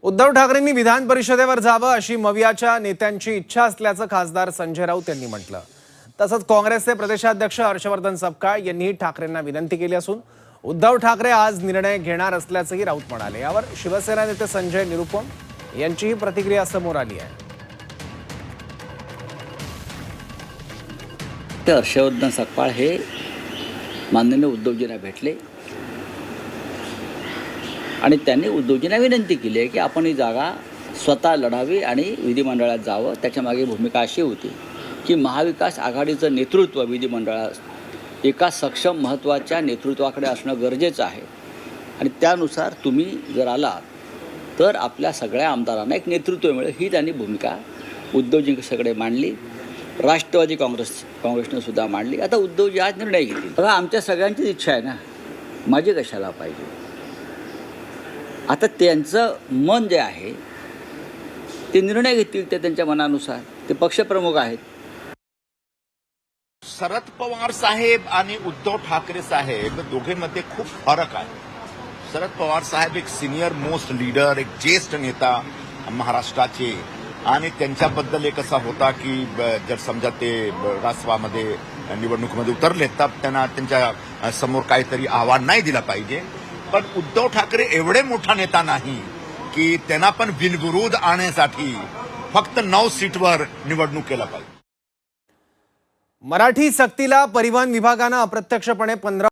उद्धव ठाकरेंनी विधान परिषदेवर जावं अशी मवियाच्या नेत्यांची इच्छा असल्याचं खासदार संजय राऊत यांनी म्हटलं। तसंच काँग्रेसचे प्रदेशाध्यक्ष हर्षवर्धन सपकाळ यांनी ठाकरेंना विनंती केली असून उद्धव ठाकरे आज निर्णय घेणार असल्याचंही राऊत म्हणाले। यावर शिवसेना नेते संजय निरुपम यांचीही प्रतिक्रिया समोर आली आहे। हर्षवर्धन सपकाळ हे माननीय उद्धवजींना भेटले आणि त्यांनी उद्धवजींना विनंती केली आहे की आपण ही जागा स्वतः लढावी आणि विधिमंडळात जावं। त्याच्यामागे भूमिका अशी होती की महाविकास आघाडीचं नेतृत्व विधिमंडळात एका सक्षम महत्त्वाच्या नेतृत्वाकडे असणं गरजेचं आहे आणि त्यानुसार तुम्ही जर आलात तर आपल्या सगळ्या आमदारांना एक नेतृत्व मिळेल, ही त्यांनी भूमिका उद्धवजींकडे मांडली। राष्ट्रवादी काँग्रेसने सुद्धा मांडली। आता उद्धवजी आज निर्णय घेतील। बघा, आमच्या सगळ्यांचीच इच्छा आहे ना, माझी कशाला पाहिजे। आता त्यांचं मन जे आहे ते निर्णय घेतील, ते त्यांच्या मनानुसार, ते पक्षप्रमुख आहेत। शरद पवार साहेब आणि उद्धव ठाकरे साहेब दोघेमध्ये खूप फरक आहे। शरद पवार साहेब एक सिनियर मोस्ट लीडर, एक ज्येष्ठ नेता महाराष्ट्राचे, आणि त्यांच्याबद्दल एक असा होता की जर समजा ते राष्ट्रवामध्ये निवडणुकीमध्ये उतरले तर त्यांना त्यांच्या समोर काहीतरी आव्हान नाही दिलं पाहिजे। पण उद्धव ठाकरे एवढे मोठा नेता नाही की त्यांना पण बिनविरोध आणण्यासाठी फक्त 9 सीटवर निवडणूक केला पाहिजे। मराठी सक्तीला परिवहन विभागानं अप्रत्यक्षपणे 15